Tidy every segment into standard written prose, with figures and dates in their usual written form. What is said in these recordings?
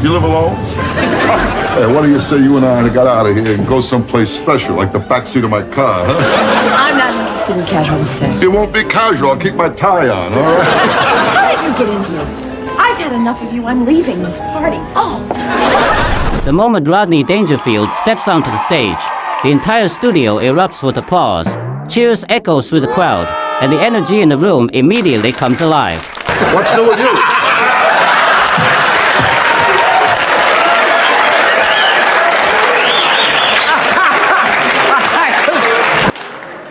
You live alone? Hey, why don't you say you and I got out of here and go someplace special, like the backseat of my car, huh? I'm not interested in casual sex. It won't be casual. I'll keep my tie on, all right? How did you get in here? I've had enough of you. I'm leaving this party. Oh! The moment Rodney Dangerfield steps onto the stage, the entire studio erupts with applause. Cheers echoes through the crowd, and the energy in the room immediately comes alive. What's new with you?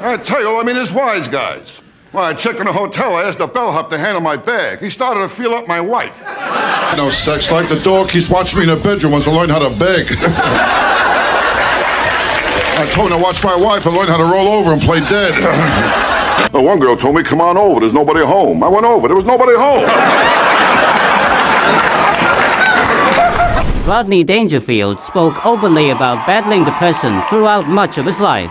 I tell you, I mean, there's wise guys. Well, I checked in a hotel. I asked the bellhop to handle my bag. He started to feel up my wife. No sex like the dog keeps watching me in the bedroom wants to learn how to beg. I told him to watch my wife and learn how to roll over and play dead. Well, one girl told me, come on over, there's nobody home. I went over, there was nobody home. Rodney Dangerfield spoke openly about battling depression throughout much of his life.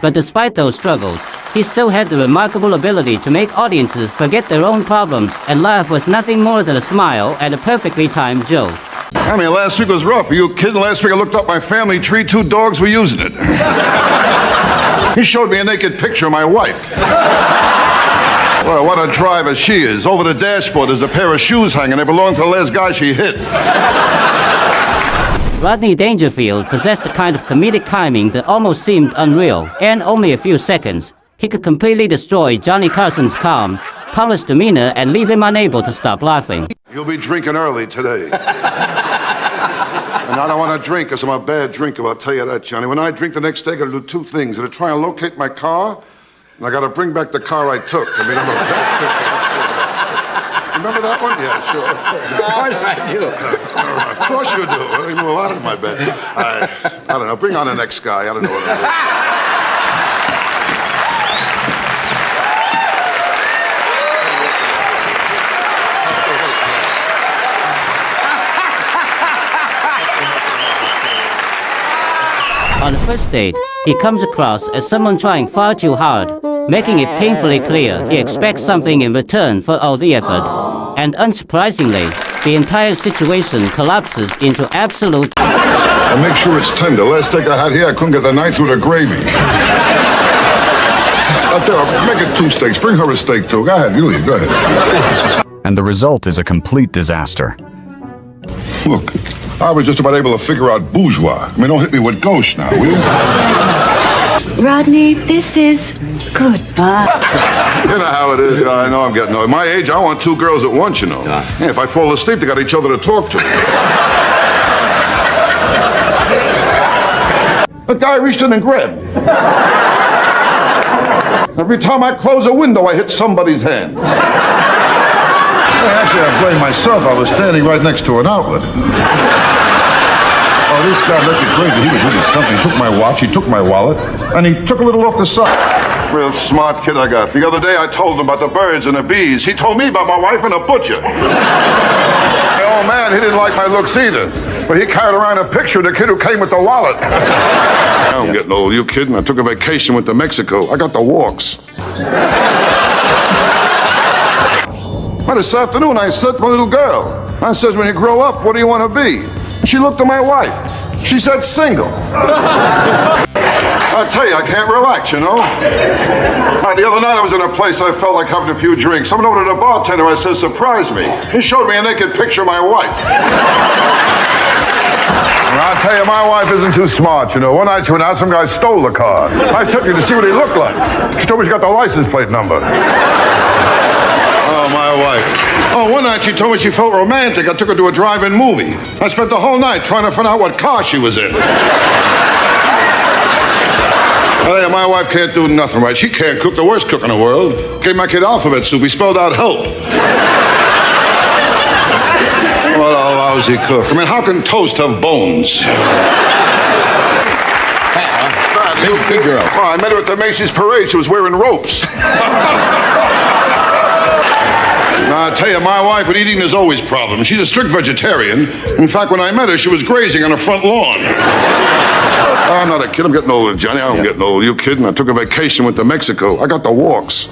But despite those struggles, he still had the remarkable ability to make audiences forget their own problems and laugh with nothing more than a smile at a perfectly timed joke. I mean, last week was rough. Are you kidding? Last week I looked up my family tree, 2 dogs were using it. He showed me a naked picture of my wife. Well, what a driver she is. Over the dashboard there's a pair of shoes hanging. They belong to the last guy she hit. Rodney Dangerfield possessed a kind of comedic timing that almost seemed unreal. In only a few seconds, he could completely destroy Johnny Carson's calm, polished demeanor and leave him unable to stop laughing. You'll be drinking early today. And I don't want to drink because I'm a bad drinker, I'll tell you that, Johnny. When I drink the next day, I got to do 2 things. I got to try and locate my car, and I got to bring back the car I took. I mean, I'm a bad drinker. Remember that one? Yeah, sure. Of course I do. Of course you do. I knew a lot of my bed. I don't know. Bring on the next guy. I don't know what I'm doing. On the first date, he comes across as someone trying far too hard, making it painfully clear he expects something in return for all the effort. And unsurprisingly, the entire situation collapses into absolute... And make sure it's tender. Last steak I had here, I couldn't get the knife through the gravy. I'll tell her, make it 2 steaks. Bring her a steak, too. Go ahead, you leave. Go ahead. And the result is a complete disaster. Look, I was just about able to figure out bourgeois. I mean, don't hit me with gauche now, will you? Rodney, this is goodbye. You know how it is. Yeah, I know I'm getting old. At my age, I want 2 girls at once, you know. Yeah, if I fall asleep, they got each other to talk to. The guy reached in and grabbed me. Every time I close a window, I hit somebody's hands. Actually, I blame myself. I was standing right next to an outlet. Oh, this guy looked crazy. He was really something. He took my watch, he took my wallet, and he took a little off the side. Real smart kid I got. The other day I told him about the birds and the bees. He told me about my wife and a butcher. My old man, he didn't like my looks either. But he carried around a picture of the kid who came with the wallet. I'm getting old. You kidding? I took a vacation, went to Mexico. I got the walks. Well, this afternoon I said to my little girl, I says, when you grow up, what do you want to be? She looked at my wife. She said, single. I tell you, I can't relax, you know. The other night I was in a place I felt like having a few drinks. I went over to the bartender, I said, surprise me. He showed me a naked picture of my wife. I'll tell you, my wife isn't too smart, you know. One night she went out, some guy stole the car. I took her to see what he looked like. She told me she got the license plate number. Oh, my wife. Oh, one night she told me she felt romantic. I took her to a drive-in movie. I spent the whole night trying to find out what car she was in. Oh, yeah, my wife can't do nothing right. She can't cook, the worst cook in the world. Gave my kid alphabet soup. He spelled out help. What a lousy cook. I mean, how can toast have bones? Big girl. Oh, I met her at the Macy's parade. She was wearing ropes. Now, I tell you, my wife with eating is always problems. She's a strict vegetarian. In fact, when I met her, she was grazing on her front lawn. I'm not a kid. I'm getting older, Johnny. I'm getting old. You kidding? I took a vacation, went to Mexico. I got the walks.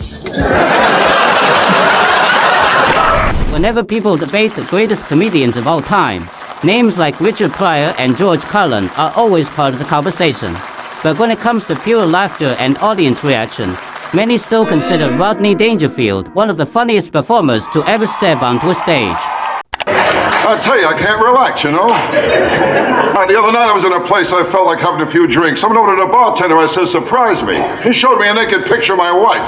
Whenever people debate the greatest comedians of all time, Names like Richard Pryor and George Carlin are always part of the conversation. But when it comes to pure laughter and audience reaction, many still consider Rodney Dangerfield one of the funniest performers to ever step onto a stage. I tell you, I can't relax, you know? The other night I was in a place I felt like having a few drinks. Someone ordered a bartender. I said, surprise me. He showed me a naked picture of my wife.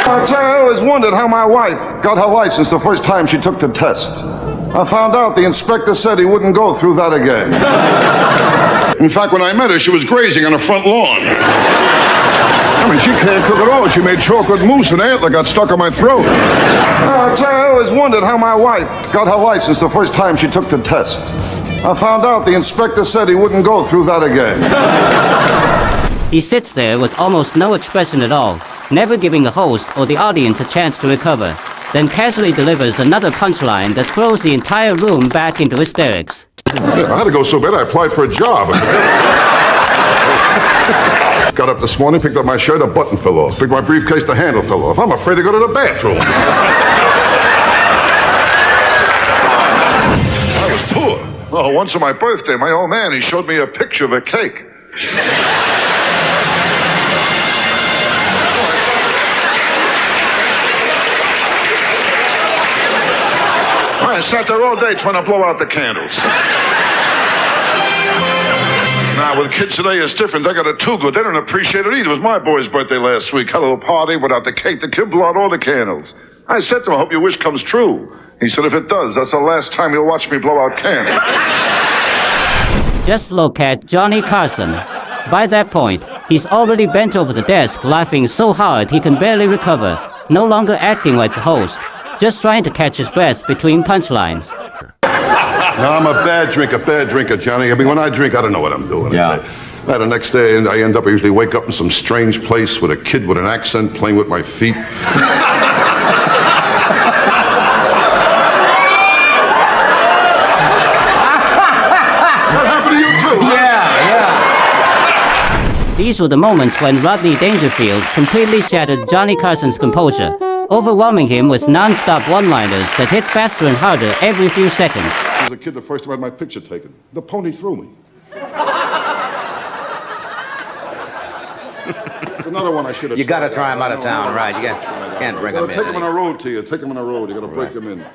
I tell you, I always wondered how my wife got her license the first time she took the test. I found out the inspector said he wouldn't go through that again. In fact, when I met her, she was grazing on the front lawn. I mean, she can't cook at all. She made chocolate mousse and antler got stuck on my throat. I tell you, I always wondered how my wife got her license the first time she took the test. I found out the inspector said he wouldn't go through that again. He sits there with almost no expression at all, never giving the host or the audience a chance to recover, then casually delivers another punchline that throws the entire room back into hysterics. I had to go so bad I applied for a job. Got up this morning, picked up my shirt, a button fell off. Picked my briefcase, the handle fell off. I'm afraid to go to the bathroom. I was poor. Oh, once on my birthday, my old man, he showed me a picture of a cake. I sat there all day trying to blow out the candles. Now, with kids today, it's different. They got it too good. They don't appreciate it either. It was my boy's birthday last week. Had a little party, went out the cake. The kid blew out all the candles. I said to him, I hope your wish comes true. He said, if it does, that's the last time you'll watch me blow out candles. Just look at Johnny Carson. By that point, he's already bent over the desk, laughing so hard he can barely recover, no longer acting like the host, just trying to catch his breath between punchlines. No, I'm a bad drinker, Johnny. I mean, when I drink, I don't know what I'm doing. Yeah. The next day, I usually wake up in some strange place with a kid with an accent playing with my feet. What happened to you, too? Yeah. These were the moments when Rodney Dangerfield completely shattered Johnny Carson's composure, overwhelming him with non-stop one-liners that hit faster and harder every few seconds. I was a kid the first time I had my picture taken. The pony threw me. It's another one I should have You got to tried. try him out of town, right? You can't bring him in. Take him on a road to you. Take him on a road. You got to break him in.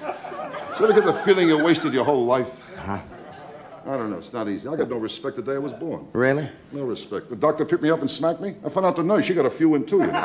So you ever get the feeling you wasted your whole life? Huh? I don't know. It's not easy. I got no respect the day I was born. Really? No respect. The doctor picked me up and smacked me. I found out the nurse, she got a few in too, you know.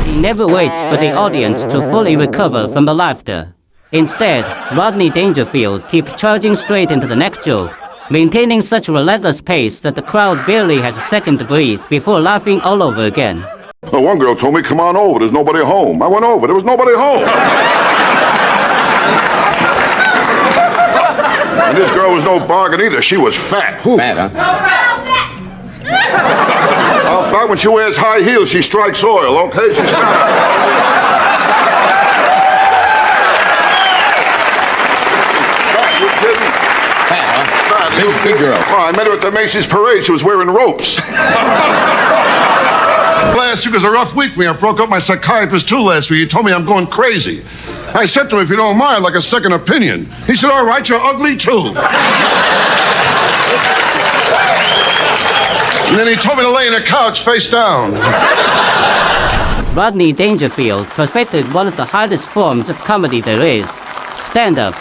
He never waits for the audience to fully recover from the laughter. Instead, Rodney Dangerfield keeps charging straight into the next joke, maintaining such a relentless pace that the crowd barely has a second to breathe before laughing all over again. Well, one girl told me, come on over, there's nobody home. I went over, there was nobody home. And this girl was no bargain either, she was fat. Fat, huh? How fat? When she wears high heels, she strikes oil, okay? She's fat. Big girl. Oh, I met her at the Macy's parade. She was wearing ropes. Last week was a rough week for me. I broke up my psychiatrist too last week. He told me I'm going crazy. I said to him, if you don't mind, like a second opinion. He said, all right, you're ugly too. And then he told me to lay in a couch face down. Rodney Dangerfield perfected one of the hardest forms of comedy there is, stand-up.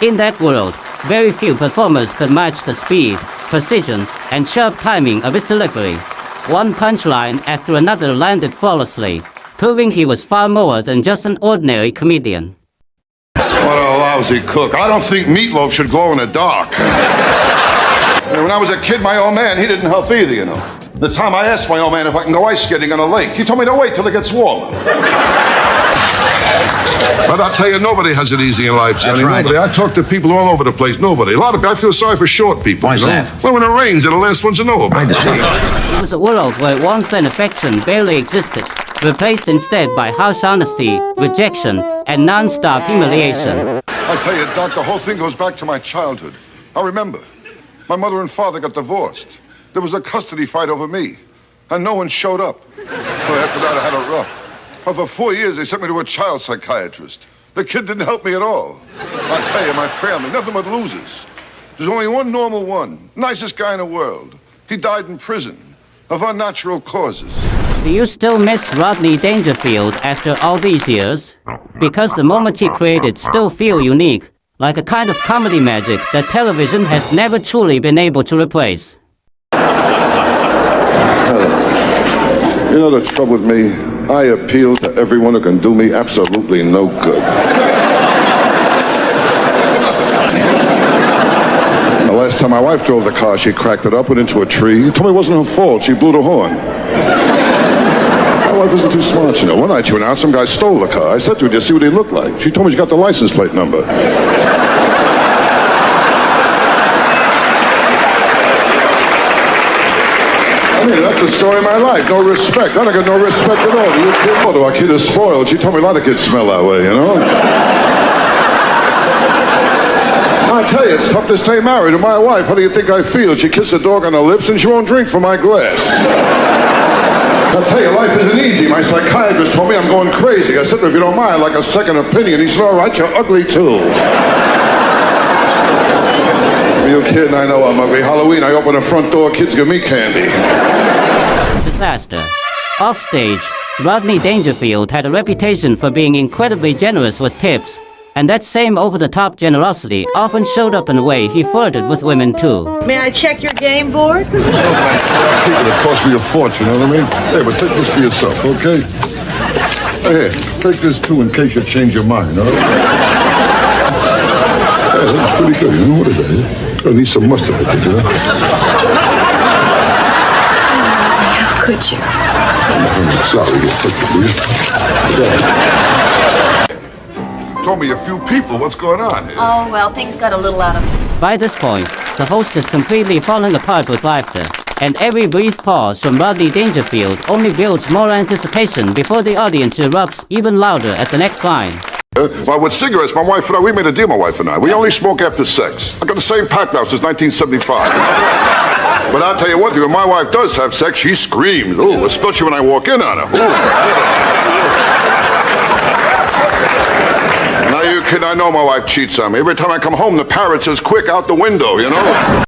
In that world, very few performers could match the speed, precision, and sharp timing of his delivery. One punchline after another landed flawlessly, proving he was far more than just an ordinary comedian. What a lousy cook. I don't think meatloaf should glow in the dark. When I was a kid, my old man, he didn't help either, you know. The time I asked my old man if I can go ice skating on a lake, he told me to wait till it gets warmer. But I'll tell you, nobody has it easy in life, Johnny. That's right. Nobody. I talk to people all over the place. Nobody. A lot of people, I feel sorry for short people. Why's you know? that? Well, when it rains, they're the last ones to know about it. It was a world where warmth and affection barely existed, replaced instead by harsh honesty, rejection, and non-stop humiliation. I tell you, Doc, the whole thing goes back to my childhood. I remember. My mother and father got divorced. There was a custody fight over me, and no one showed up. Well, after that, I had it rough. Well, for 4 years, they sent me to a child psychiatrist. The kid didn't help me at all. I tell you, my family, nothing but losers. There's only one normal one, nicest guy in the world. He died in prison of unnatural causes. Do you still miss Rodney Dangerfield after all these years? Because the moments he created still feel unique, like a kind of comedy magic that television has never truly been able to replace. You know the trouble with me? I appeal to everyone who can do me absolutely no good. The last time my wife drove the car, she cracked it up, went into a tree. Told me it wasn't her fault. She blew the horn. My wife isn't too smart, you know. One night she went out, some guy stole the car. I said to her, just see what he looked like. She told me she got the license plate number. I mean, that's the story of my life. No respect. I don't get no respect at all. You kid, oh, our kid is spoiled. She told me a lot of kids smell that way, you know? I tell you, it's tough to stay married to my wife. How do you think I feel? She kissed the dog on the lips and she won't drink from my glass. I tell you, life isn't easy. My psychiatrist told me I'm going crazy. I said to her, if you don't mind, I'd like a second opinion. He said, all right, you're ugly too. You kidding? I know I'm ugly. Halloween, I open the front door, kids give me candy. Disaster. Offstage, Rodney Dangerfield had a reputation for being incredibly generous with tips, and that same over-the-top generosity often showed up in the way he flirted with women too. May I check your game board? Keep it cost me a fortune, you know what I mean? Hey, but take this for yourself, okay? Hey, take this too in case you change your mind, all right? Hey, that's pretty good, you know what it is? I need some mustard with it, you know? How could you? I'm sorry, Told me a few people. What's going on here? Oh, well, things got a little out of... By this point, the host is completely falling apart with laughter, and every brief pause from Rodney Dangerfield only builds more anticipation before the audience erupts even louder at the next line. Well, with cigarettes, my wife and I, we made a deal, my wife and I. We only smoke after sex. I got the same pack now since 1975. But I'll tell you one thing, when my wife does have sex, she screams. Ooh, especially when I walk in on her. Ooh. Now, you kid, I know my wife cheats on me. Every time I come home, the parrot says, quick, out the window, you know?